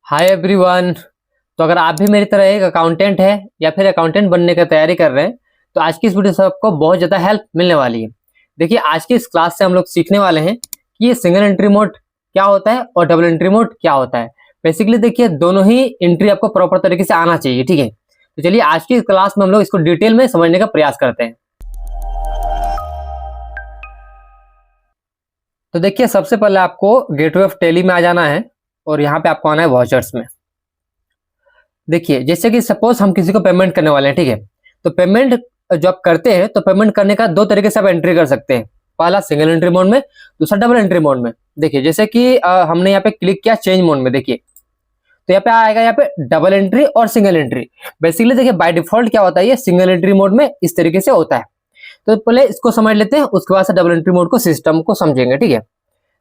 Hi everyone. तो अगर आप भी मेरी तरह एक अकाउंटेंट है या फिर अकाउंटेंट बनने की तैयारी कर रहे हैं तो आज की इस वीडियो से आपको बहुत ज़्यादा हेल्प मिलने वाली है। देखिए, आज की इस क्लास से हम लोग सीखने वाले हैं कि ये सिंगल एंट्री मोड क्या होता है और डबल एंट्री मोड क्या होता है। बेसिकली देखिए, दोनों ही एंट्री आपको प्रॉपर तरीके से आना चाहिए, ठीक है। तो चलिए आज की क्लास में हम लोग इसको डिटेल में समझने का प्रयास करते हैं। तो देखिए, सबसे पहले आपको गेटवे ऑफ टेली में आ जाना है और यहाँ पे आपको आना है वाउचर्स में। देखिए, जैसे कि सपोज हम किसी को पेमेंट करने वाले हैं, ठीक है। तो पेमेंट जो आप करते हैं तो पेमेंट करने का दो तरीके से आप एंट्री कर सकते हैं। पहला सिंगल एंट्री मोड में, दूसरा डबल एंट्री मोड में। देखिए, जैसे कि हमने यहाँ पे क्लिक किया चेंज मोड में, देखिए तो यहाँ पे आएगा यहाँ पे डबल एंट्री और सिंगल एंट्री। बेसिकली देखिए, बाय डिफॉल्ट क्या होता है, ये सिंगल एंट्री मोड में इस तरीके से होता है। तो पहले इसको समझ लेते हैं, उसके बाद से डबल एंट्री मोड को सिस्टम को समझेंगे, ठीक है।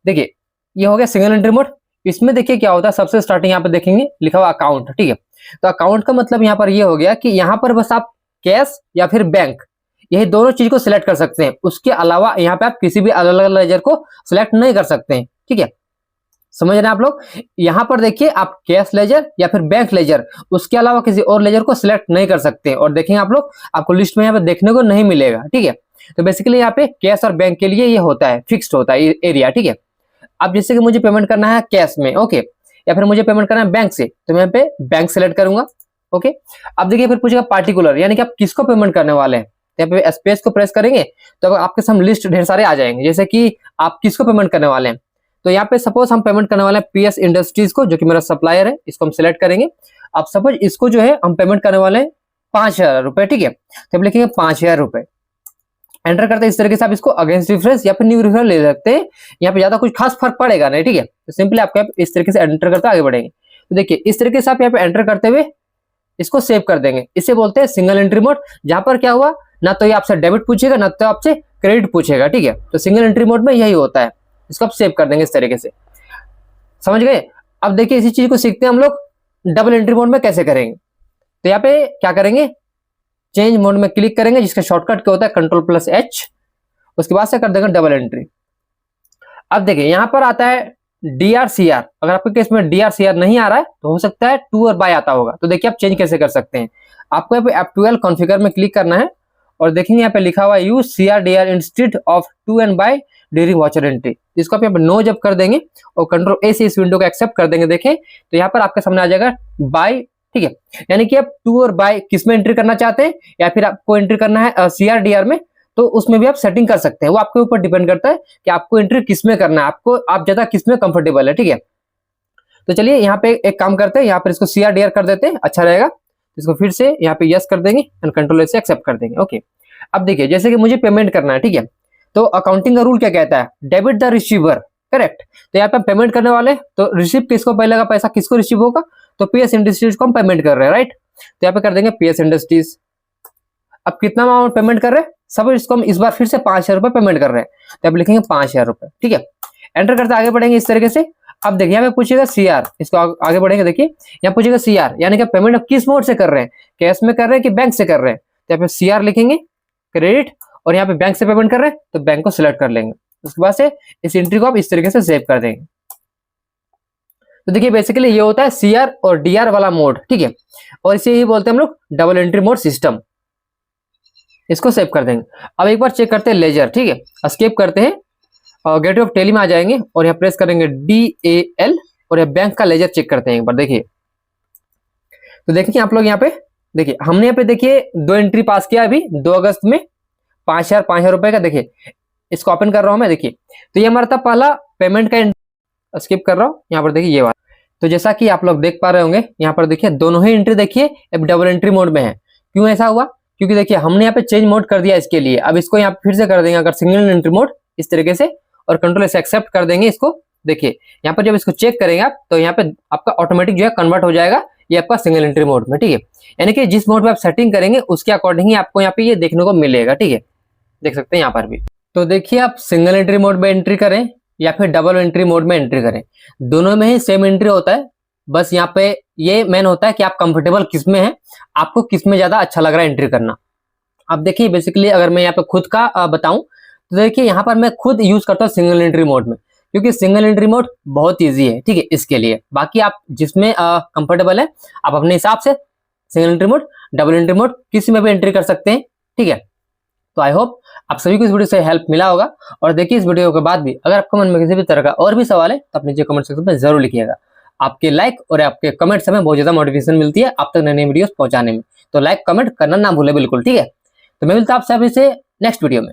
देखिए, ये हो गया सिंगल एंट्री मोड। इसमें देखिए क्या होता है, सबसे स्टार्टिंग यहाँ पे देखेंगे लिखा हुआ अकाउंट, ठीक है। तो अकाउंट का मतलब यहाँ पर ये हो गया कि यहाँ पर बस आप कैश या फिर बैंक, यही दोनों चीज को सिलेक्ट कर सकते हैं। उसके अलावा यहाँ पे आप किसी भी अलग अलग लेजर को सिलेक्ट नहीं कर सकते हैं, ठीक है। समझ रहे हैं आप लोग। यहाँ पर देखिए, आप कैश लेजर या फिर बैंक लेजर, उसके अलावा किसी और लेजर को सिलेक्ट नहीं कर सकते। और देखेंगे आप लोग, आपको लिस्ट में यहाँ पे देखने को नहीं मिलेगा, ठीक है। तो बेसिकली यहाँ पे कैश और बैंक के लिए ये होता है, फिक्स्ड होता है एरिया, ठीक है। अब जैसे कि मुझे पेमेंट करना है कैश में, ओके, या फिर मुझे पेमेंट करना है बैंक से, तो मैं यहाँ पे बैंक सेलेक्ट करूंगा, ओके। अब देखिए, फिर पूछेगा पार्टिकुलर, यानी कि आप किसको पेमेंट करने वाले हैं। तो यहाँ पे स्पेस को प्रेस करेंगे तो आपके सामने लिस्ट ढेर सारे आ जाएंगे, जैसे कि आप किसको पेमेंट करने वाले हैं। तो यहाँ पे सपोज हम पेमेंट करने वाले हैं पीएस इंडस्ट्रीज को, जो कि मेरा सप्लायर है, इसको हम सिलेक्ट करेंगे। अब सपोज इसको जो है हम पेमेंट करने वाले हैं 5,000 रुपए, ठीक है। तो अब लिखेंगे 5,000 रुपए, एंटर करते हैं। इस तरीके से आप इसको अगेंस्ट रेफरेंस या फिर न्यू रेफरेंस ले सकते हैं। यहाँ पे ज्यादा कुछ खास फर्क पड़ेगा नहीं, ठीक है। तो सिंपली आपको इस तरीके से एंटर करते आगे बढ़ेंगे। तो देखिए, इस तरीके से आप यहाँ पे एंटर करते हुए इसको सेव कर देंगे। इसे बोलते हैं सिंगल एंट्री मोड, जहां पर क्या हुआ, ना तो ये आपसे डेबिट पूछेगा ना तो आपसे क्रेडिट पूछेगा, ठीक है। तो सिंगल एंट्री मोड में यही होता है। इसको आप सेव कर देंगे इस तरीके से, समझ गए। अब देखिए, इसी चीज को सीखते हैं हम लोग डबल एंट्री मोड में कैसे करेंगे। तो यहाँ पे क्या करेंगे, चेंज मोड में क्लिक करेंगे, जिसका शॉर्टकट क्या होता है Ctrl+H। उसके बाद से कर देंगे डबल एंट्री। अब देखिए, यहां पर आता है DRCR। अगर आपके केस में DRCR नहीं आ रहा है तो हो सकता है टू और बाय आता होगा। तो देखिए, आप चेंज कैसे कर सकते हैं। आपको यहाँ पे F12 कॉन्फ़िगर में क्लिक करना है और देखेंगे यहाँ पे लिखा हुआ use CRDR instead of to and by during voucher entry. इसको आप यहाँ पे नो जब कर देंगे और Ctrl+A से इस विंडो को एक्सेप्ट कर देंगे, देखें तो यहाँ पर आपके सामने आ जाएगा बाय, ठीक है। यानी कि आप टू और बाय किस में एंट्री करना चाहते हैं, या फिर आपको एंट्री करना है CRDR में, तो उसमें भी आप सेटिंग कर सकते हैं। वो आपके ऊपर डिपेंड करता है कि आपको एंट्री किस में करना है, आपको आप ज्यादा किस में कंफर्टेबल है, ठीक है। तो चलिए, यहाँ पे एक काम करते हैं, यहाँ पर इसको CRDR कर देते हैं, अच्छा रहेगा। इसको फिर से यहाँ पे यस कर देंगे एंड Ctrl+A से एक्सेप्ट कर देंगे, ओके। अब देखिए, जैसे कि मुझे पेमेंट करना है, ठीक है। तो अकाउंटिंग का रूल क्या कहता है, डेबिट द रिसीवर, करेक्ट। तो यहाँ पे पेमेंट करने वाले, तो रिसीव किसको पहले का पैसा किसको रिसीव होगा, तो पीएस इंडस्ट्रीज को हम पेमेंट कर रहे हैं, राइट। तो यहाँ पे कर देंगे पीएस इंडस्ट्रीज। अब कितना अमाउंट पेमेंट कर रहे हैं, सब इसको हम इस बार फिर से 5,000 रुपए पेमेंट कर रहे हैं। तो अब लिखेंगे 5,000 रुपए, ठीक है। एंटर करते आगे बढ़ेंगे इस तरीके से। अब देखिए, यहाँ पे पूछेगा CR, इसको आगे बढ़ेंगे। देखिए, यहाँ पूछेगा CR, यानी कि पेमेंट आप किस मोड से कर रहे हैं, कैश में कर रहे हैं कि बैंक से कर रहे हैं। तो यहाँ पे CR लिखेंगे, क्रेडिट, और यहाँ पे बैंक से पेमेंट कर रहे हैं तो बैंक को सिलेक्ट कर लेंगे। उसके बाद से इस एंट्री को आप इस तरीके से सेव कर देंगे। तो देखिए, बेसिकली ये होता है CR और DR वाला मोड, ठीक है। और इसे ही बोलते हैं हम लोग डबल एंट्री मोड सिस्टम। इसको सेव कर देंगे। अब एक बार चेक करते हैं लेजर, ठीक है। एस्केप करते हैं और गेटवे ऑफ टेली में आ जाएंगे और यहाँ प्रेस करेंगे DAL और ये बैंक का लेजर चेक करते हैं एक बार। देखिए, तो देखिए आप लोग यहाँ पे देखिए, हमने यहाँ पे देखिए 2 एंट्री पास किया अभी 2 अगस्त में 5,000 रुपए का। देखिए, इसको ओपन कर रहा हूं मैं, देखिए तो ये हमारा था पहला पेमेंट का। स्किप कर रहा हूं, यहाँ पर देखिए ये वाला। तो जैसा कि आप लोग देख पा रहे होंगे, यहाँ पर देखिए दोनों ही एंट्री देखिए अब डबल एंट्री मोड में है। क्यों ऐसा हुआ, क्योंकि देखिए हमने यहाँ पे चेंज मोड कर दिया इसके लिए। अब इसको यहाँ पे फिर से कर देंगे अगर सिंगल एंट्री मोड इस तरीके से, और Ctrl से एक्सेप्ट कर देंगे इसको। देखिए, यहाँ पर जब इसको चेक करेंगे आप, तो यहाँ पे आपका ऑटोमेटिक जो है कन्वर्ट हो जाएगा ये आपका सिंगल एंट्री मोड में, ठीक है। यानी कि जिस मोड में आप सेटिंग करेंगे उसके अकॉर्डिंग ही आपको यहाँ पे ये देखने को मिलेगा, ठीक है। देख सकते हैं यहाँ पर भी। तो देखिए, आप सिंगल एंट्री मोड में एंट्री करें या फिर डबल एंट्री मोड में एंट्री करें, दोनों में ही सेम एंट्री होता है। बस यहाँ पे ये मेन होता है कि आप कंफर्टेबल किस में है, आपको किस में ज्यादा अच्छा लग रहा है एंट्री करना। अब देखिए, बेसिकली अगर मैं यहाँ पे खुद का बताऊं तो देखिए, यहाँ पर मैं खुद यूज करता हूँ सिंगल एंट्री मोड में, क्योंकि सिंगल एंट्री मोड बहुत ईजी है, ठीक है, इसके लिए। बाकी आप जिसमें कंफर्टेबल है आप अपने हिसाब से single entry mode, double entry mode किसी में भी एंट्री कर सकते हैं, ठीक है। तो आई होप आप सभी को इस वीडियो से हेल्प मिला होगा। और देखिए इस वीडियो के बाद भी अगर आपके मन में किसी भी तरह का और भी सवाल है तो आप नीचे कमेंट सेक्शन में जरूर लिखिएगा। आपके लाइक और आपके कमेंट से हमें बहुत ज्यादा मोटिवेशन मिलती है आप तक नई नई वीडियोस पहुंचाने में। तो लाइक कमेंट करना ना भूले बिल्कुल, ठीक है। तो मैं मिलता हूं आपसे अभी से नेक्स्ट वीडियो में।